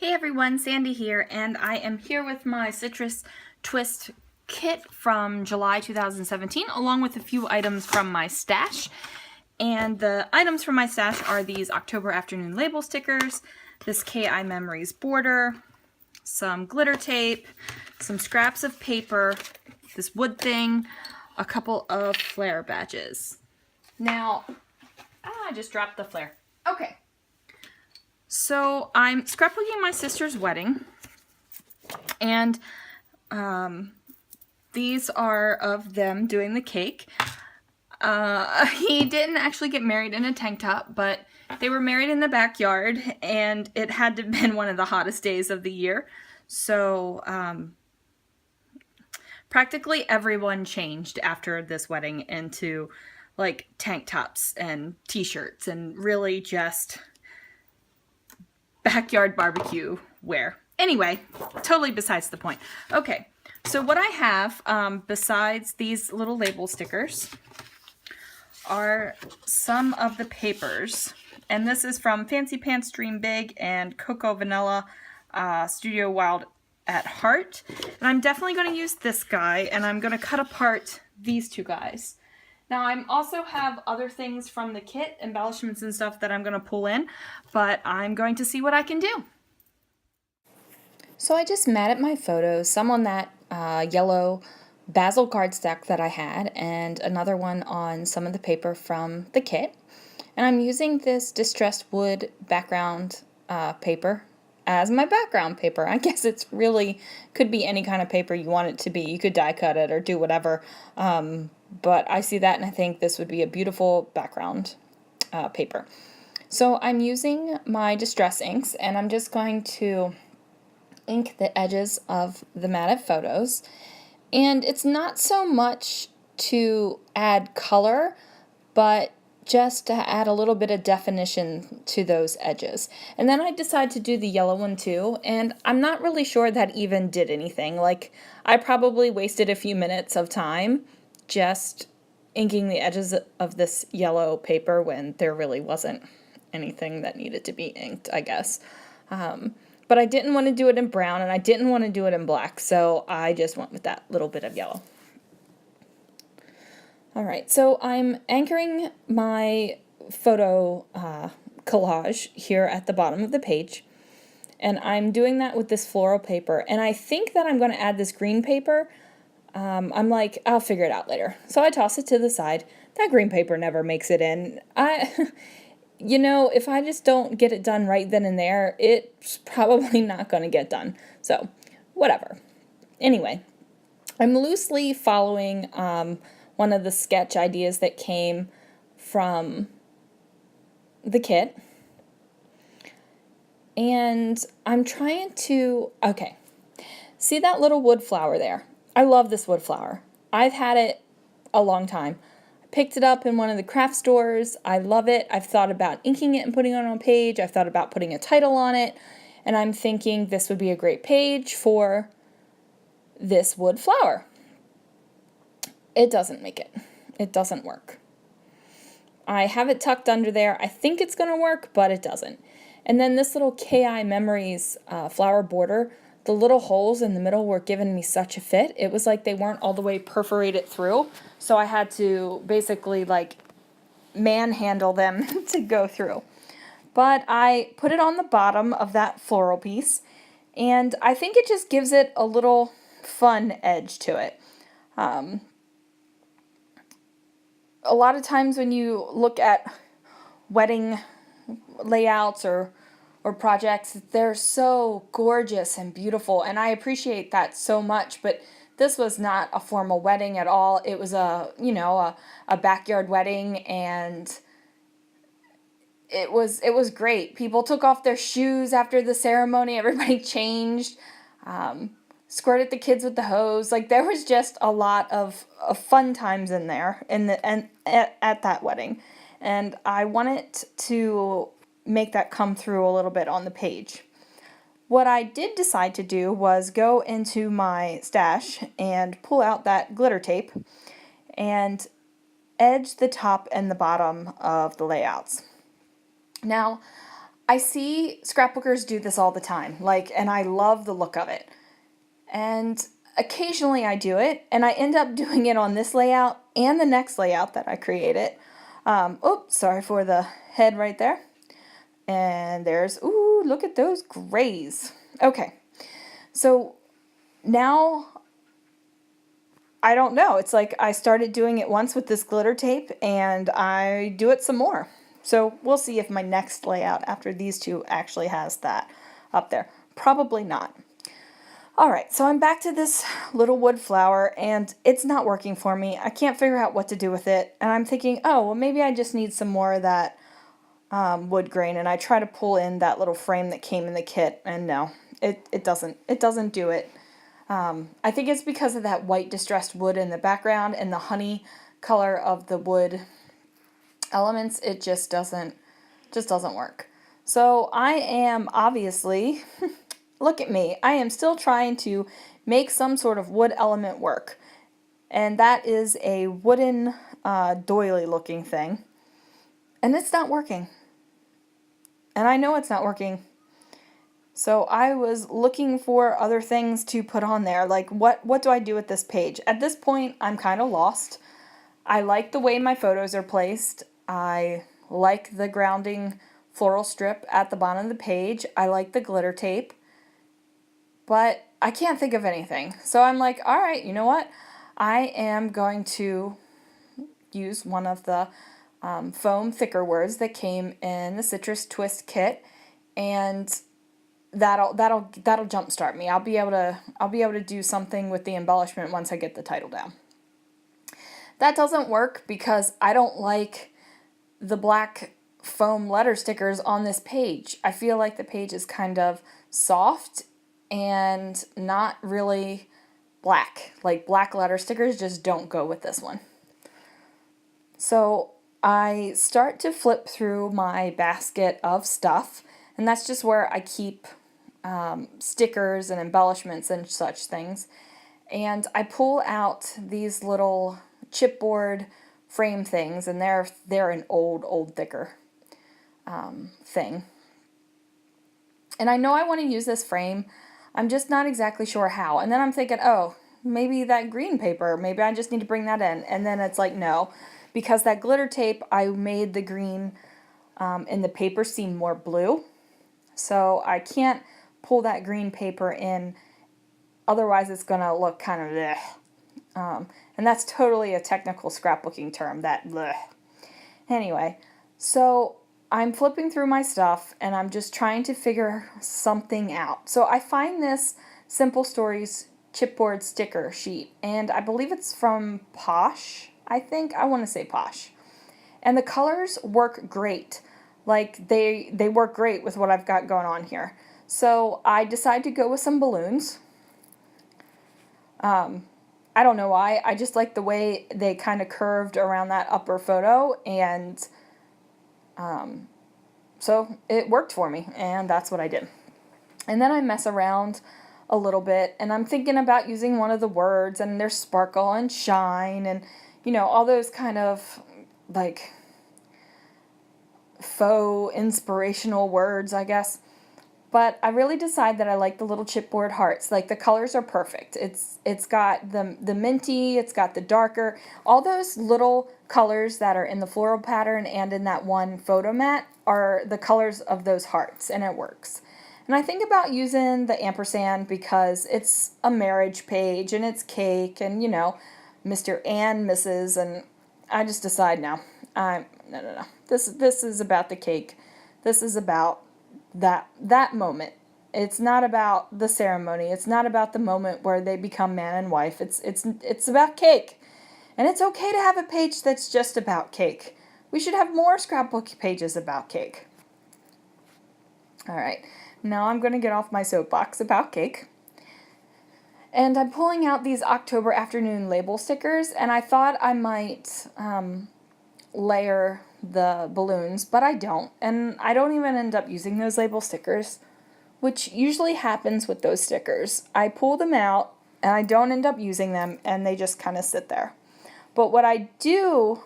Hey everyone, Sandy here, and I am here with my Citrus Twist kit from July 2017, along with a few items from my stash. And the items from my stash are these October Afternoon label stickers, this KI Memories border, some glitter tape, some scraps of paper, this wood thing, a couple of flare badges. Now, I just dropped the flare. Okay. So I'm scrapbooking my sister's wedding, and these are of them doing the cake. He didn't actually get married in a tank top, but they were married in the backyard, and it had to have been one of the hottest days of the year. So practically everyone changed after this wedding into like tank tops and t-shirts and really just backyard barbecue wear. Anyway, totally besides the point. Okay, so what I have besides these little label stickers are some of the papers. And this is from Fancy Pants Dream Big and Cocoa Vanilla Studio Wild at Heart. And I'm definitely going to use this guy, and I'm going to cut apart these two guys. Now, I also have other things from the kit, embellishments and stuff that I'm going to pull in, but I'm going to see what I can do. So I just matted my photos, some on that yellow basil cardstock that I had, and another one on some of the paper from the kit. And I'm using this distressed wood background paper as my background paper. I guess it's really could be any kind of paper you want it to be. You could die cut it or do whatever. But I see that and I think this would be a beautiful background paper. So I'm using my distress inks, and I'm just going to ink the edges of the matted photos. And it's not so much to add color, but just to add a little bit of definition to those edges. And then I decided to do the yellow one too, and I'm not really sure that even did anything. Like, I probably wasted a few minutes of time just inking the edges of this yellow paper when there really wasn't anything that needed to be inked, I guess. But I didn't want to do it in brown, and I didn't want to do it in black, so I just went with that little bit of yellow. Alright, so I'm anchoring my photo collage here at the bottom of the page, and I'm doing that with this floral paper, and I think that I'm going to add this green paper. I'm like, I'll figure it out later. So I toss it to the side. That green paper never makes it in. You know, if I just don't get it done right then and there, it's probably not going to get done. So, whatever. Anyway, I'm loosely following one of the sketch ideas that came from the kit. And I'm trying to, okay, see that little wood flower there? I love this wood flower. I've had it a long time. I picked it up in one of the craft stores. I love it. I've thought about inking it and putting it on a page. I've thought about putting a title on it. And I'm thinking this would be a great page for this wood flower. It doesn't make it. It doesn't work. I have it tucked under there. I think it's going to work, but it doesn't. And then this little KI Memories flower border, the little holes in the middle were giving me such a fit. It was like they weren't all the way perforated through, so I had to basically like manhandle them to go through. But I put it on the bottom of that floral piece, and I think it just gives it a little fun edge to it. A lot of times when you look at wedding layouts or projects, they're so gorgeous and beautiful, and I appreciate that so much, but this was not a formal wedding at all. It was a backyard wedding, and it was great. People took off their shoes after the ceremony. Everybody changed, squirted the kids with the hose. Like, there was just a lot of fun times in there at that wedding, and I wanted to make that come through a little bit on the page. What I did decide to do was go into my stash and pull out that glitter tape and edge the top and the bottom of the layouts. Now, I see scrapbookers do this all the time, like, and I love the look of it. And occasionally I do it, and I end up doing it on this layout and the next layout that I created. Oops, sorry for the head right there. And there's, ooh, look at those grays. Okay, so now, I don't know. It's like I started doing it once with this glitter tape, and I do it some more. So we'll see if my next layout after these two actually has that up there. Probably not. Alright, so I'm back to this little wood flower, and it's not working for me. I can't figure out what to do with it, and I'm thinking, oh, well, maybe I just need some more of that wood grain, and I try to pull in that little frame that came in the kit, and no, it doesn't do it. I think it's because of that white distressed wood in the background and the honey color of the wood elements. It just doesn't work. So I am obviously, look at me, I am still trying to make some sort of wood element work. And that is a wooden doily looking thing. And it's not working. And I know it's not working. So I was looking for other things to put on there. Like, what do I do with this page? At this point, I'm kind of lost. I like the way my photos are placed. I like the grounding floral strip at the bottom of the page. I like the glitter tape. But I can't think of anything. So I'm like, all right, you know what? I am going to use one of the foam thicker words that came in the Citrus Twist kit, and that'll jumpstart me. I'll be able to do something with the embellishment once I get the title down. That doesn't work because I don't like the black foam letter stickers on this page. I feel like the page is kind of soft and not really black. Like, black letter stickers just don't go with this one. So I start to flip through my basket of stuff, and that's just where I keep stickers and embellishments and such things. And I pull out these little chipboard frame things, and they're an old thicker thing. And I know I want to use this frame. I'm just not exactly sure how. And then I'm thinking, oh, maybe that green paper, maybe I just need to bring that in. And then it's like, no, because that glitter tape, I made the green in the paper seem more blue. So I can't pull that green paper in, otherwise it's going to look kind of bleh. And that's totally a technical scrapbooking term, that bleh. Anyway, so I'm flipping through my stuff, and I'm just trying to figure something out. So I find this Simple Stories chipboard sticker sheet, and I believe it's from Posh, I think. I want to say Posh. And the colors work great. Like, they work great with what I've got going on here. So I decided to go with some balloons. I don't know why. I just like the way they kind of curved around that upper photo, and so it worked for me, and that's what I did. And then I mess around a little bit, and I'm thinking about using one of the words, and there's sparkle and shine, and, you know, all those kind of, like, faux inspirational words, I guess. But I really decide that I like the little chipboard hearts. Like, the colors are perfect. It's got the minty, it's got the darker. All those little colors that are in the floral pattern and in that one photo mat are the colors of those hearts, and it works. And I think about using the ampersand because it's a marriage page, and it's cake, and, you know, Mr. and Mrs., and I just decide no. No. This is about the cake. This is about that moment. It's not about the ceremony. It's not about the moment where they become man and wife. It's about cake. And it's okay to have a page that's just about cake. We should have more scrapbook pages about cake. All right. Now I'm going to get off my soapbox about cake. And I'm pulling out these October afternoon label stickers, and I thought I might layer the balloons, but I don't, and I don't even end up using those label stickers, which usually happens with those stickers. I pull them out, and I don't end up using them, and they just kind of sit there. But what I do,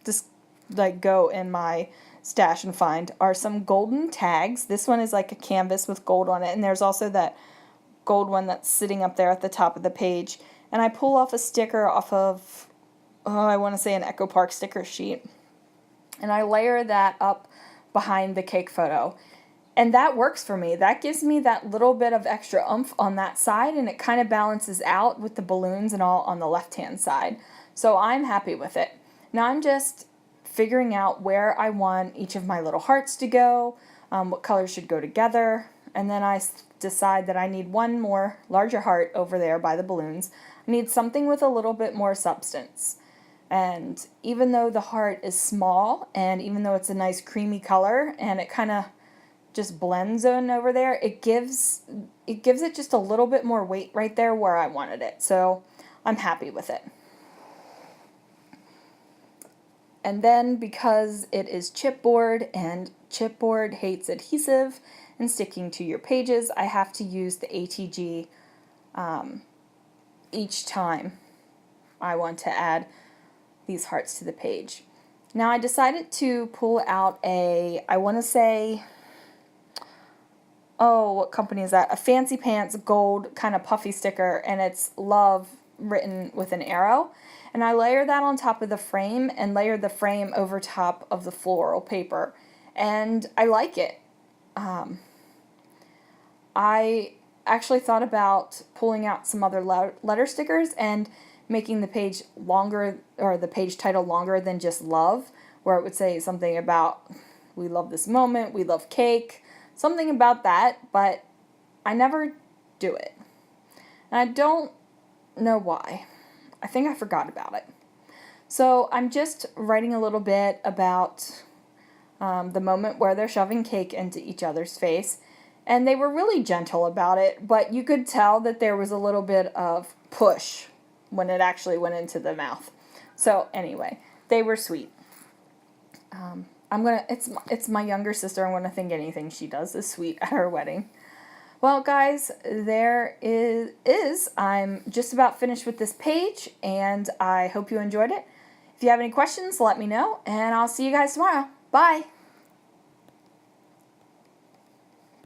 this like go in my stash and find are some golden tags. This one is like a canvas with gold on it, and there's also that gold one that's sitting up there at the top of the page. And I pull off a sticker off of, I want to say an Echo Park sticker sheet, and I layer that up behind the cake photo. And that works for me. That gives me that little bit of extra oomph on that side, and it kind of balances out with the balloons and all on the left-hand side. So I'm happy with it. Now I'm just figuring out where I want each of my little hearts to go, what colors should go together, and then I decide that I need one more larger heart over there by the balloons. I need something with a little bit more substance. And even though the heart is small, and even though it's a nice creamy color, and it kind of just blends in over there, it gives it just a little bit more weight right there where I wanted it. So I'm happy with it. And then because it is chipboard and chipboard hates adhesive and sticking to your pages, I have to use the ATG each time I want to add these hearts to the page. Now I decided to pull out I want to say, what company is that? A Fancy Pants gold kind of puffy sticker, and it's love written with an arrow. And I layer that on top of the frame and layer the frame over top of the floral paper. And I like it. I actually thought about pulling out some other letter stickers and making the page longer, or the page title longer than just love, where it would say something about we love this moment, we love cake, something about that, but I never do it. And I don't know why. I think I forgot about it. So I'm just writing a little bit about the moment where they're shoving cake into each other's face. And they were really gentle about it, but you could tell that there was a little bit of push when it actually went into the mouth. So anyway, they were sweet. It's my younger sister. I'm gonna think anything she does is sweet at her wedding. Well, guys, there is I'm just about finished with this page, and I hope you enjoyed it. If you have any questions, let me know, and I'll see you guys tomorrow. Bye!